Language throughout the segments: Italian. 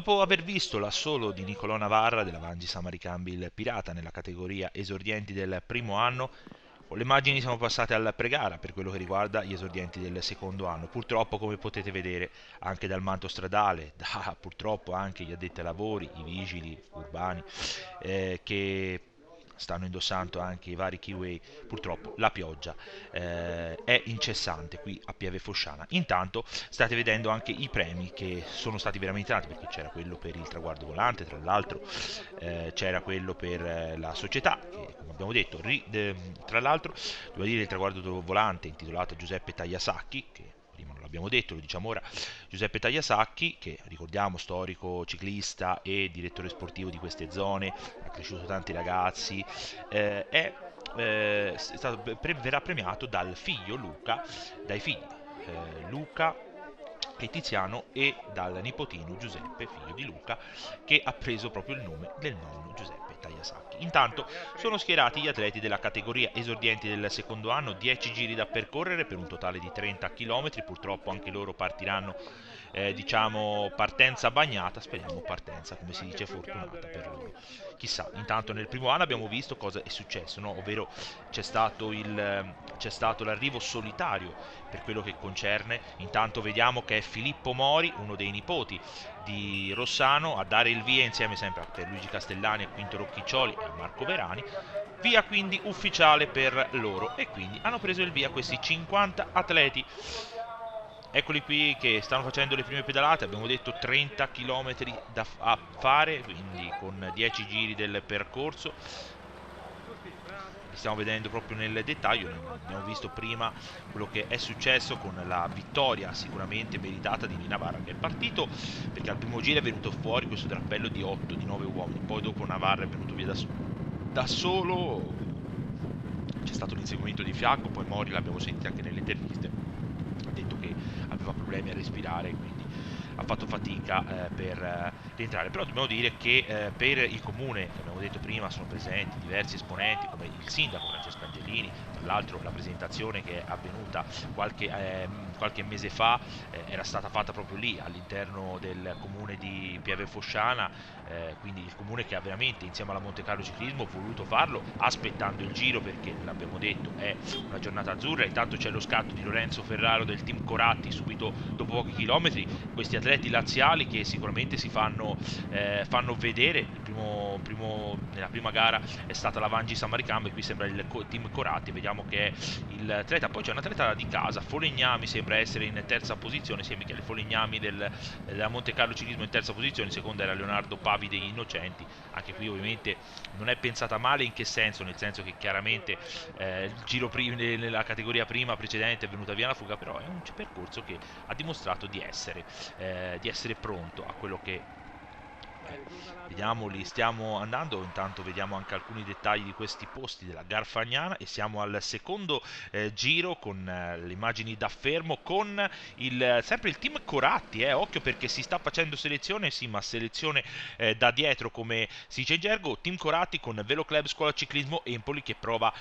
Dopo aver visto l'assolo di Nicolò Navarra della Vangi Samaricambi il Pirata nella categoria esordienti del primo anno, con le immagini siamo passate alla pregara per quello che riguarda gli esordienti del secondo anno. Purtroppo, come potete vedere, anche dal manto stradale, da purtroppo anche gli addetti ai lavori, i vigili urbani, che stanno indossando anche i vari keyway, purtroppo la pioggia è incessante qui a Pieve Fosciana. Intanto state vedendo anche i premi che sono stati veramente tanti, perché c'era quello per il traguardo volante, tra l'altro c'era quello per la società, che come abbiamo detto, tra l'altro devo dire il traguardo volante intitolato a Giuseppe Tagliasacchi, che prima non l'abbiamo detto, lo diciamo ora. Giuseppe Tagliasacchi, che ricordiamo storico ciclista e direttore sportivo di queste zone, ha cresciuto tanti ragazzi, verrà premiato dal figlio Luca, dai figli Luca e Tiziano, e dal nipotino Giuseppe, figlio di Luca, che ha preso proprio il nome del nonno Giuseppe Tagliasacchi. Intanto sono schierati gli atleti della categoria esordienti del secondo anno, 10 giri da percorrere per un totale di 30 km. Purtroppo anche loro partiranno, diciamo, partenza bagnata, speriamo partenza, come si dice, fortunata per loro. Chissà, intanto nel primo anno abbiamo visto cosa è successo, no? Ovvero c'è stato l'arrivo solitario per quello che concerne. Intanto vediamo che è Filippo Mori, uno dei nipoti di Rossano, a dare il via insieme sempre a Pierluigi Castellani, a Quinto Rocchiccioli e a Marco Verani. Via quindi ufficiale per loro, e quindi hanno preso il via questi 50 atleti. Eccoli qui che stanno facendo le prime pedalate, abbiamo detto 30 km a fare, quindi con 10 giri del percorso. Li stiamo vedendo proprio nel dettaglio, abbiamo visto prima quello che è successo con la vittoria sicuramente meritata di Navarra, che è partito perché al primo giro è venuto fuori questo drappello di 8, di 9 uomini, poi dopo Navarra è venuto via da solo, c'è stato un inseguimento di fianco, poi Mori l'abbiamo sentito anche nelle interviste, ha detto che aveva problemi a respirare, quindi ha fatto fatica per rientrare. Però dobbiamo dire che per il comune, che abbiamo detto prima, sono presenti diversi esponenti come il sindaco Francesco Angelini. Tra l'altro la presentazione che è avvenuta qualche mese fa era stata fatta proprio lì all'interno del comune di Pieve Fosciana, quindi il comune che ha veramente, insieme alla Monte Carlo Ciclismo, voluto farlo aspettando il giro, perché l'abbiamo detto è una giornata azzurra. Intanto c'è lo scatto di Lorenzo Ferraro del team Coratti subito dopo pochi chilometri, questi atleti laziali che sicuramente fanno vedere. Nella prima gara è stata la Vangi Samaricambe, qui sembra il team Coratti, vediamo che è il atleta. Poi c'è un atleta di casa, Folegnami sembra essere in terza posizione, sia Michele Folegnami della Monte Carlo Ciclismo in terza posizione, in seconda era Leonardo Pavi degli Innocenti. Anche qui ovviamente non è pensata male, in che senso? Nel senso che chiaramente il giro nella categoria prima precedente è venuta via la fuga, però è un percorso che ha dimostrato di essere pronto a quello che vediamo. Li stiamo andando, intanto vediamo anche alcuni dettagli di questi posti della Garfagnana, e siamo al secondo giro con le immagini da fermo con sempre il team Coratti, occhio perché si sta facendo selezione, sì, ma selezione da dietro, come si dice in gergo. Team Coratti con Velo Club Scuola Ciclismo Empoli che prova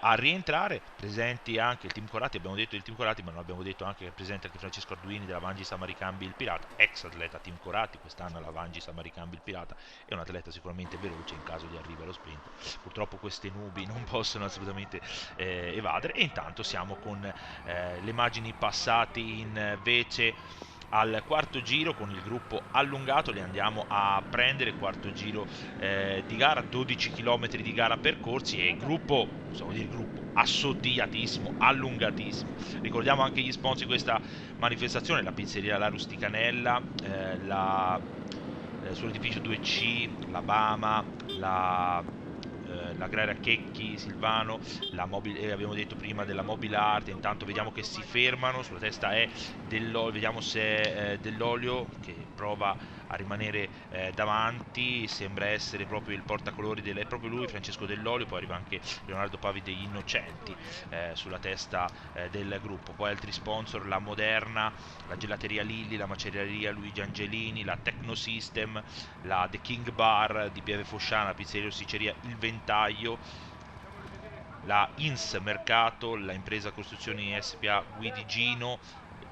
a rientrare. Presenti anche il team Coratti, abbiamo detto il team Coratti, ma non abbiamo detto anche che è presente anche Francesco Arduini della Vangi Samaricambi il Pirata, ex atleta team Coratti, quest'anno alla Vangi Samaricambi il Pirata. È un atleta sicuramente veloce in caso di arrivo allo sprint. Purtroppo queste nubi non possono assolutamente evadere. E intanto siamo con le immagini passate invece al quarto giro con il gruppo allungato. Li andiamo a prendere. Quarto giro di gara, 12 km di gara percorsi, e gruppo, possiamo dire gruppo assottigliatissimo, allungatissimo. Ricordiamo anche gli sponsor di questa manifestazione: la pizzeria La Rusticanella, sull'edificio 2C, la Bama, l'agraria Checchi, Silvano, abbiamo detto prima della Mobile Art. Intanto vediamo che si fermano, sulla testa è dell'olio, vediamo se è dell'olio, che prova a rimanere davanti, sembra essere proprio il portacolori è proprio lui, Francesco Dell'Olio. Poi arriva anche Leonardo Pavi degli Innocenti sulla testa del gruppo. Poi altri sponsor: la Moderna, la gelateria Lilli, la macelleria Luigi Angelini, la Tecnosystem, la The King Bar di Pieve Fosciana, pizzeria e osticeria Il Ventaglio, la Ins Mercato, la impresa costruzioni SPA Guidi Gino,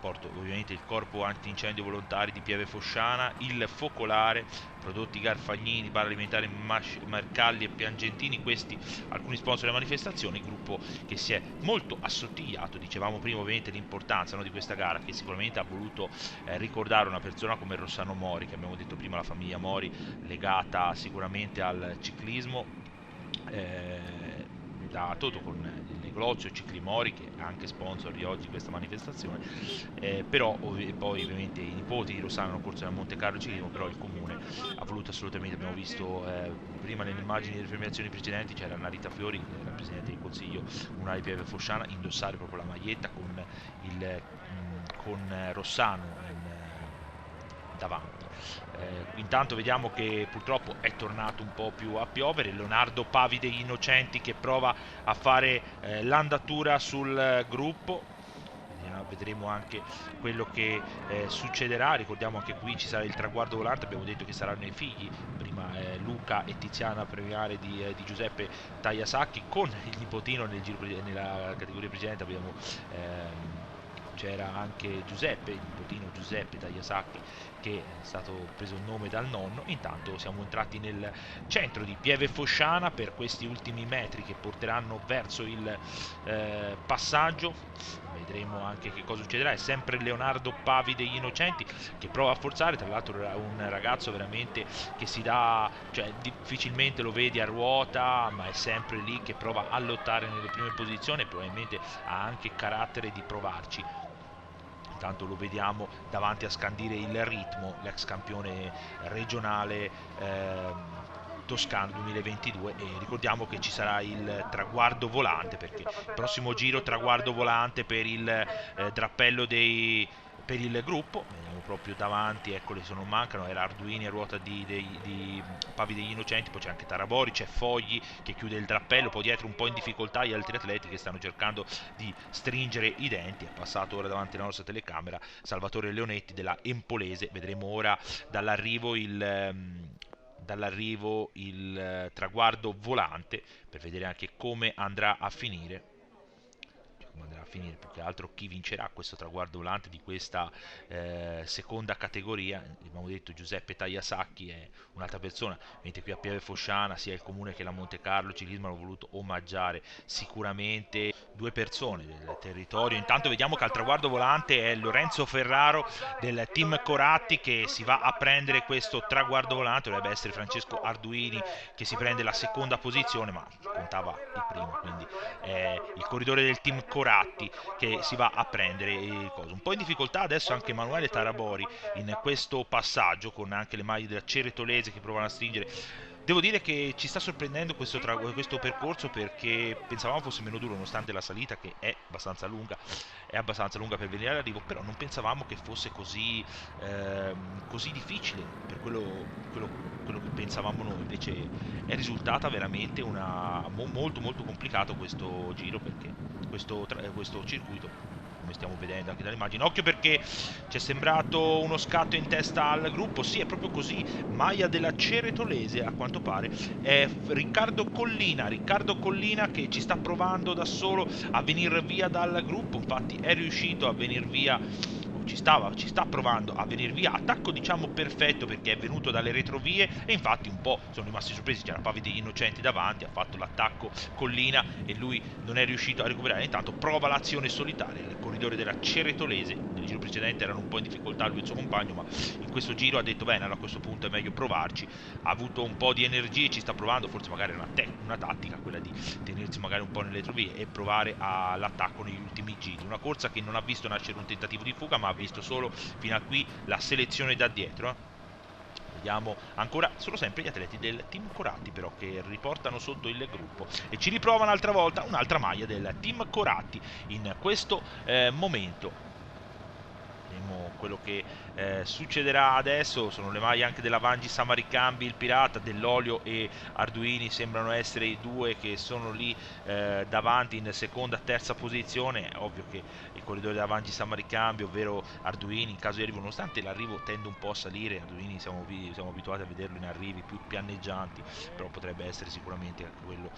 porto ovviamente il corpo antincendio volontari di Pieve Fosciana, il Focolare, Prodotti Garfagnini, Bar Alimentare Marcalli e Piangentini, questi alcuni sponsor della manifestazione, gruppo che si è molto assottigliato. Dicevamo prima ovviamente l'importanza, no, di questa gara, che sicuramente ha voluto ricordare una persona come Rossano Mori, che abbiamo detto prima, la famiglia Mori legata sicuramente al ciclismo, da Toto con il negozio Ciclimori, che è anche sponsor di oggi questa manifestazione, però poi ovviamente i nipoti di Rossano hanno corso nel Monte Carlo Ciclismo, però il comune ha voluto assolutamente, abbiamo visto prima nelle immagini delle premiazioni precedenti, c'era Narita Fiori, la Presidente del Consiglio Comunale di Pieve Fosciana, indossare proprio la maglietta con Rossano davanti. Intanto vediamo che purtroppo è tornato un po' più a piovere. Leonardo Pavi degli Innocenti che prova a fare l'andatura sul gruppo. Vedremo anche quello che succederà. Ricordiamo anche qui ci sarà il traguardo volante, abbiamo detto che saranno i figli, prima Luca e Tiziana premiare di Giuseppe Tagliasacchi, con il nipotino nella categoria precedente abbiamo c'era anche Giuseppe, il nipotino Giuseppe Tagliasacchi, che è stato preso il nome dal nonno. Intanto siamo entrati nel centro di Pieve Fosciana per questi ultimi metri che porteranno verso il passaggio. Vedremo anche che cosa succederà. È sempre Leonardo Pavi degli Innocenti che prova a forzare, tra l'altro un ragazzo veramente che si dà, cioè difficilmente lo vedi a ruota, ma è sempre lì che prova a lottare nelle prime posizioni e probabilmente ha anche carattere di provarci. Intanto lo vediamo davanti a scandire il ritmo, l'ex campione regionale Toscano 2022, e ricordiamo che ci sarà il traguardo volante, perché il prossimo giro traguardo volante per il drappello per il gruppo. Vediamo proprio davanti, eccole, se non mancano, era Arduini a ruota di Pavi degli Innocenti, poi c'è anche Tarabori, c'è Fogli che chiude il drappello, poi dietro un po' in difficoltà gli altri atleti che stanno cercando di stringere i denti. È passato ora davanti alla nostra telecamera Salvatore Leonetti della Empolese. Vedremo ora dall'arrivo il traguardo volante per vedere anche come andrà a finire, più che altro chi vincerà questo traguardo volante di questa seconda categoria. Abbiamo detto Giuseppe Tagliasacchi è un'altra persona, mentre qui a Pieve Fosciana sia il comune che la Monte Carlo Ciclismo hanno voluto omaggiare sicuramente due persone del territorio. Intanto vediamo che al traguardo volante è Lorenzo Ferraro del team Coratti che si va a prendere questo traguardo volante. Dovrebbe essere Francesco Arduini che si prende la seconda posizione, ma contava il primo, quindi è il corridore del team Coratti che si va a prendere il coso. Un po' in difficoltà adesso anche Emanuele Tarabori in questo passaggio, con anche le maglie della Ceretolese che provano a stringere. Devo dire che ci sta sorprendendo questo percorso, perché pensavamo fosse meno duro, nonostante la salita che è abbastanza lunga per venire all'arrivo, però non pensavamo che fosse così difficile per quello che pensavamo noi. Invece è risultata veramente molto molto complicato questo giro, perché questo circuito, come stiamo vedendo anche dall'immagine. Occhio, perché ci è sembrato uno scatto in testa al gruppo. Sì, è proprio così, maglia della Ceretolese a quanto pare. È Riccardo Collina che ci sta provando da solo a venire via dal gruppo. Infatti è riuscito a venire via, ci sta provando a venire via, attacco diciamo perfetto, perché è venuto dalle retrovie e infatti un po' sono rimasti sorpresi. C'era Pavi degli Innocenti davanti, ha fatto l'attacco Collina e lui non è riuscito a recuperare. Intanto prova l'azione solitaria il corridore della Ceretolese. Nel giro precedente erano un po' in difficoltà lui e il suo compagno, ma in questo giro ha detto bene, allora a questo punto è meglio provarci. Ha avuto un po' di energie, ci sta provando, forse magari è una tattica quella di tenersi magari un po' nelle retrovie e provare all'attacco negli ultimi giri. Una corsa che non ha visto nascere un tentativo di fuga, ma ha visto solo fino a qui la selezione da dietro. Vediamo ancora, sono sempre gli atleti del team Coratti però che riportano sotto il gruppo e ci riprova un'altra volta un'altra maglia del team Coratti in questo momento. Vedremo quello che succederà adesso. Sono le maglie anche della Vangi Samaricambi, il Pirata, Dell'Olio e Arduini sembrano essere i due che sono lì davanti in seconda, terza posizione. È ovvio che il corridore della Vangi Samaricambi, ovvero Arduini, in caso di arrivo, nonostante l'arrivo tende un po' a salire, Arduini siamo abituati a vederlo in arrivi più pianneggianti, però potrebbe essere sicuramente anche quello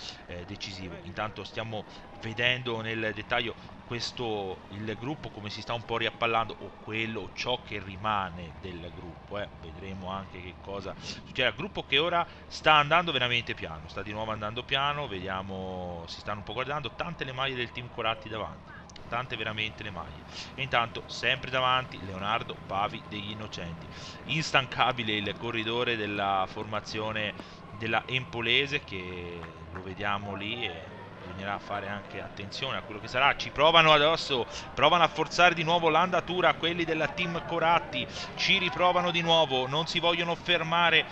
decisivo. Intanto stiamo vedendo nel dettaglio il gruppo come si sta un po' riappallando, o quello, ciò che rimane del gruppo, vedremo anche che cosa succederà. Il gruppo che ora sta andando veramente piano, sta di nuovo andando piano, vediamo, si stanno un po' guardando, tante le maglie del team Coratti davanti, tante veramente le maglie. E intanto sempre davanti Leonardo Pavi degli Innocenti, instancabile il corridore della formazione della Empolese, che lo vediamo lì e bisognerà fare anche attenzione a quello che sarà. Ci provano adesso, provano a forzare di nuovo l'andatura quelli della team Coratti, ci riprovano di nuovo, non si vogliono fermare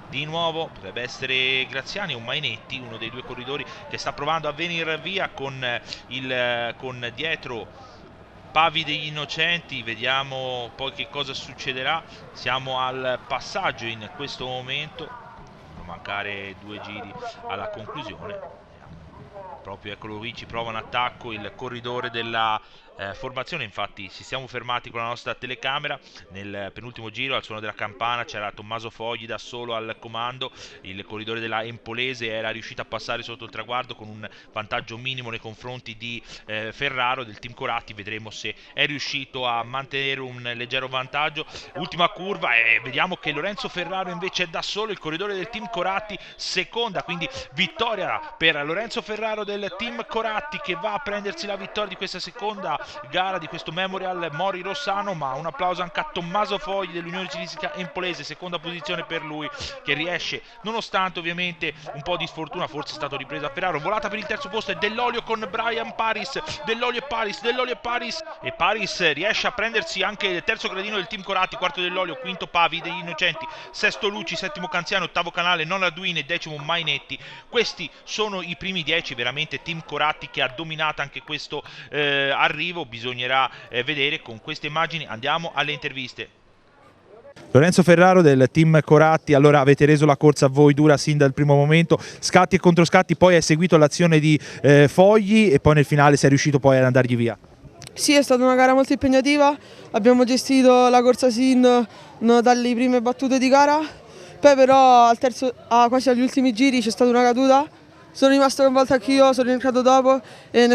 di nuovo. Potrebbe essere Graziani o Mainetti, uno dei due corridori che sta provando a venire via con dietro Pavi degli Innocenti. Vediamo poi che cosa succederà. Siamo al passaggio in questo momento, devono mancare 2 giri alla conclusione. Proprio, eccolo qui, ci prova un attacco il corridore della formazione. Infatti ci siamo fermati con la nostra telecamera nel penultimo giro, al suono della campana c'era Tommaso Fogli da solo al comando. Il corridore della Empolese era riuscito a passare sotto il traguardo con un vantaggio minimo nei confronti di Ferraro del team Coratti. Vedremo se è riuscito a mantenere un leggero vantaggio. Ultima curva e vediamo che Lorenzo Ferraro invece è da solo, il corridore del team Coratti, seconda, quindi vittoria per Lorenzo Ferraro del team Coratti, che va a prendersi la vittoria di questa seconda gara di questo Memorial Mori Rossano. Ma un applauso anche a Tommaso Fogli dell'Unione Ciclistica Empolese, seconda posizione per lui, che riesce, nonostante ovviamente un po' di sfortuna, forse è stato ripreso a Ferraro. Volata per il terzo posto è Dell'Olio con Brian Paris, Dell'Olio e Paris, e Paris riesce a prendersi anche il terzo gradino del team Coratti, quarto Dell'Olio, quinto Pavi degli Innocenti, sesto Lucci, settimo Canziano, ottavo Canale, nono Arduini e decimo Mainetti. Questi sono i primi 10, veramente team Coratti che ha dominato anche questo arrivo. Bisognerà vedere con queste immagini. Andiamo alle interviste. Lorenzo Ferraro del team Coratti, allora avete reso la corsa a voi dura sin dal primo momento, scatti e controscatti, poi è seguito l'azione di Fogli e poi nel finale sei riuscito poi ad andargli via. Sì, è stata una gara molto impegnativa, abbiamo gestito la corsa sin dalle prime battute di gara, poi però quasi agli ultimi giri c'è stata una caduta, sono rimasto coinvolto anch'io, sono entrato dopo e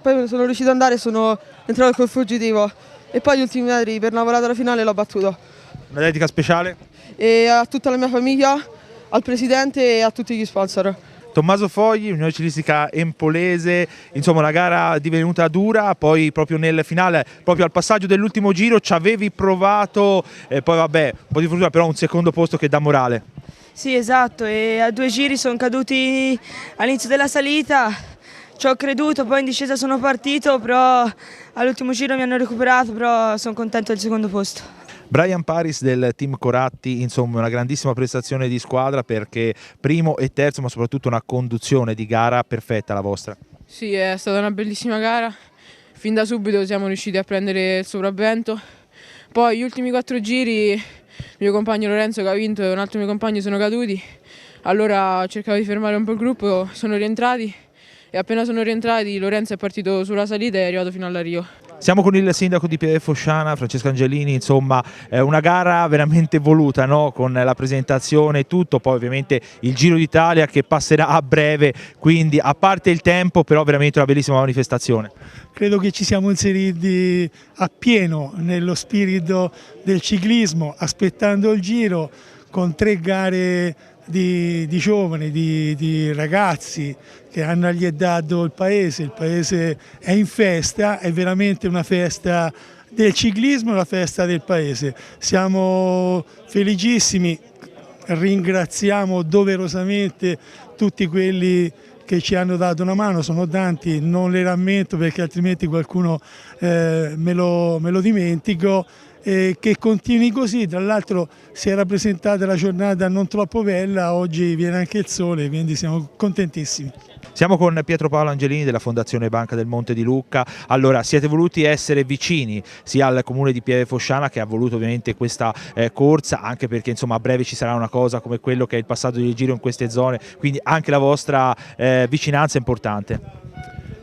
poi me ne sono riuscito ad andare e sono entrato col fuggitivo e poi gli ultimi metri per una volata alla finale l'ho battuto. Una dedica speciale? E a tutta la mia famiglia, al presidente e a tutti gli sponsor. Tommaso Fogli, Unione Ciclistica Empolese, insomma una gara divenuta dura, poi proprio nel finale, proprio al passaggio dell'ultimo giro ci avevi provato, poi vabbè, un po' di fortuna, però un secondo posto che dà morale. Sì, esatto, e a 2 giri sono caduti all'inizio della salita, ci ho creduto, poi in discesa sono partito, però all'ultimo giro mi hanno recuperato, però sono contento del secondo posto. Brian Paris del team Coratti, insomma una grandissima prestazione di squadra, perché primo e terzo, ma soprattutto una conduzione di gara perfetta la vostra. Sì, è stata una bellissima gara, fin da subito siamo riusciti a prendere il sopravvento, poi gli ultimi 4 giri il mio compagno Lorenzo che ha vinto e un altro mio compagno sono caduti, allora cercavo di fermare un po' il gruppo, sono rientrati e appena sono rientrati Lorenzo è partito sulla salita e è arrivato fino all'arrivo. Siamo con il sindaco di Pieve Fosciana, Francesco Angelini, insomma una gara veramente voluta, no? Con la presentazione e tutto, poi ovviamente il Giro d'Italia che passerà a breve, quindi a parte il tempo però veramente una bellissima manifestazione. Credo che ci siamo inseriti appieno nello spirito del ciclismo, aspettando il Giro con 3 gare di giovani, di ragazzi che hanno allietato il paese è in festa, è veramente una festa del ciclismo, una festa del paese. Siamo felicissimi, ringraziamo doverosamente tutti quelli che ci hanno dato una mano, sono tanti, non le rammento perché altrimenti qualcuno me lo dimentico. che continui così. Tra l'altro si era presentata la giornata non troppo bella, oggi viene anche il sole, quindi siamo contentissimi. Siamo con Pietro Paolo Angelini della Fondazione Banca del Monte di Lucca. Allora, siete voluti essere vicini sia al comune di Pieve Fosciana, che ha voluto ovviamente questa corsa, anche perché insomma a breve ci sarà una cosa come quello che è il passaggio del Giro in queste zone, quindi anche la vostra vicinanza è importante.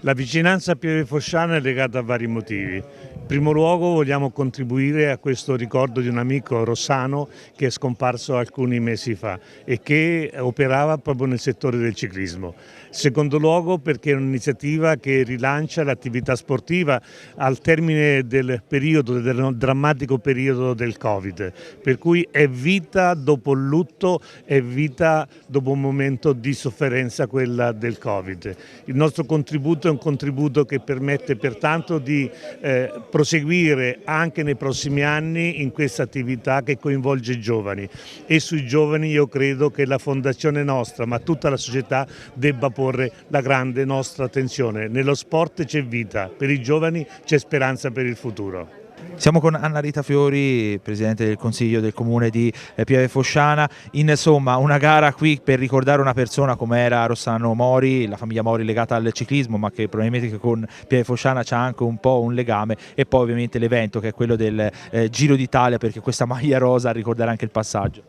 La vicinanza a Pieve Fosciana è legata a vari motivi. In primo luogo vogliamo contribuire a questo ricordo di un amico rossano che è scomparso alcuni mesi fa e che operava proprio nel settore del ciclismo. In secondo luogo perché è un'iniziativa che rilancia l'attività sportiva al termine del drammatico periodo del Covid, per cui è vita dopo il lutto, è vita dopo un momento di sofferenza, quella del Covid. Il nostro contributo è un contributo che permette pertanto di proseguire anche nei prossimi anni in questa attività che coinvolge i giovani, e sui giovani io credo che la fondazione nostra, ma tutta la società, debba porre la grande nostra attenzione. Nello sport c'è vita, per i giovani c'è speranza per il futuro. Siamo con Anna Rita Fiori, Presidente del Consiglio del Comune di Pieve Fosciana. Insomma, una gara qui per ricordare una persona come era Rossano Mori, la famiglia Mori legata al ciclismo, ma che probabilmente con Pieve Fosciana c'ha anche un po' un legame, e poi ovviamente l'evento che è quello del Giro d'Italia, perché questa maglia rosa ricorderà anche il passaggio.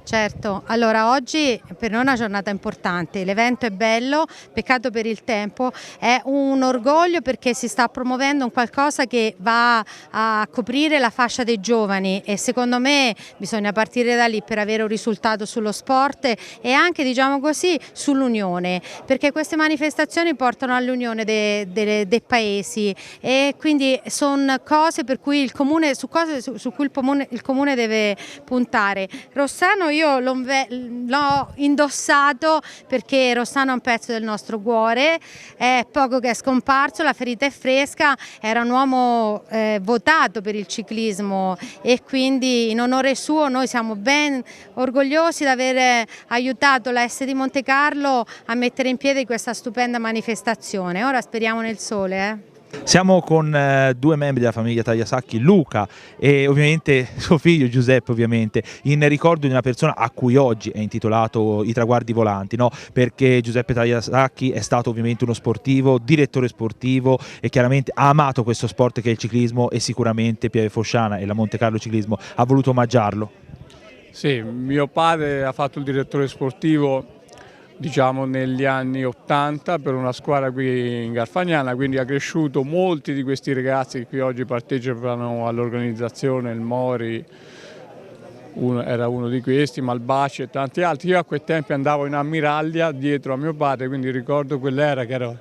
Certo, allora oggi per noi è una giornata importante, l'evento è bello, peccato per il tempo, è un orgoglio perché si sta promuovendo un qualcosa che va a coprire la fascia dei giovani, e secondo me bisogna partire da lì per avere un risultato sullo sport e anche, diciamo così, sull'unione, perché queste manifestazioni portano all'unione dei paesi, e quindi sono cose per cui il comune, su cui il comune deve puntare. Rossano io l'ho indossato perché Rossano è un pezzo del nostro cuore, è poco che è scomparso, la ferita è fresca, era un uomo votato per il ciclismo, e quindi in onore suo noi siamo ben orgogliosi di aver aiutato la S di Monte Carlo a mettere in piedi questa stupenda manifestazione. Ora speriamo nel sole. Siamo con due membri della famiglia Tagliasacchi, Luca e ovviamente suo figlio Giuseppe, ovviamente, in ricordo di una persona a cui oggi è intitolato I traguardi volanti, no? Perché Giuseppe Tagliasacchi è stato ovviamente uno sportivo, direttore sportivo, e chiaramente ha amato questo sport che è il ciclismo, e sicuramente Pieve Fosciana e la Monte Carlo Ciclismo ha voluto omaggiarlo. Sì, mio padre ha fatto il direttore sportivo, diciamo, negli anni 80 per una squadra qui in Garfagnana, quindi ha cresciuto molti di questi ragazzi che qui oggi partecipano all'organizzazione, il Mori era uno di questi, Malbaci e tanti altri. Io a quei tempi andavo in ammiraglia dietro a mio padre, quindi ricordo quell'era che ero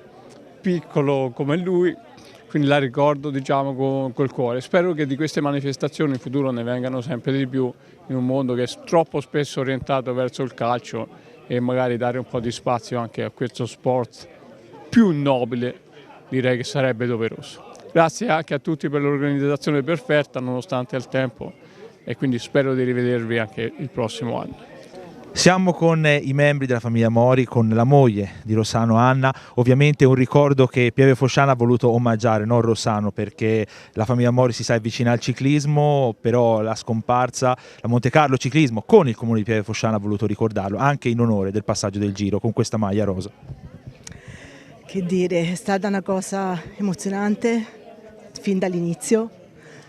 piccolo come lui, quindi la ricordo, diciamo, col cuore. Spero che di queste manifestazioni in futuro ne vengano sempre di più in un mondo che è troppo spesso orientato verso il calcio, e magari dare un po' di spazio anche a questo sport più nobile, direi che sarebbe doveroso. Grazie anche a tutti per l'organizzazione perfetta nonostante il tempo, e quindi spero di rivedervi anche il prossimo anno. Siamo con i membri della famiglia Mori, con la moglie di Rossano, Anna. Ovviamente un ricordo che Pieve Fosciana ha voluto omaggiare, non Rossano, perché la famiglia Mori si sa è vicina al ciclismo, però la scomparsa, la Monte Carlo Ciclismo con il comune di Pieve Fosciana ha voluto ricordarlo, anche in onore del passaggio del Giro con questa maglia rosa. Che dire, è stata una cosa emozionante fin dall'inizio,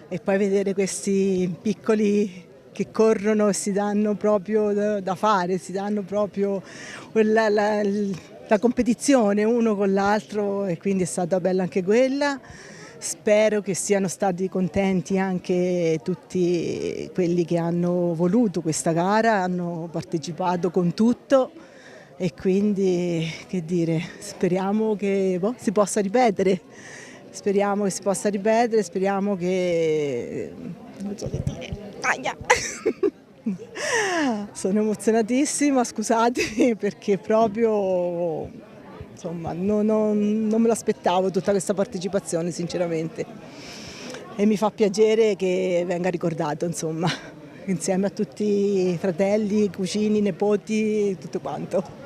e poi vedere questi piccoli che corrono e si danno proprio da fare, si danno proprio la competizione uno con l'altro, e quindi è stata bella anche quella. Spero che siano stati contenti anche tutti quelli che hanno voluto questa gara, hanno partecipato con tutto, e quindi, che dire, speriamo che si possa ripetere. Speriamo che si possa ripetere, speriamo che... non so che dire. Sono emozionatissima, scusatemi, perché proprio, insomma, non me l'aspettavo tutta questa partecipazione, sinceramente, e mi fa piacere che venga ricordato, insomma, insieme a tutti i fratelli, cugini, nipoti, tutto quanto.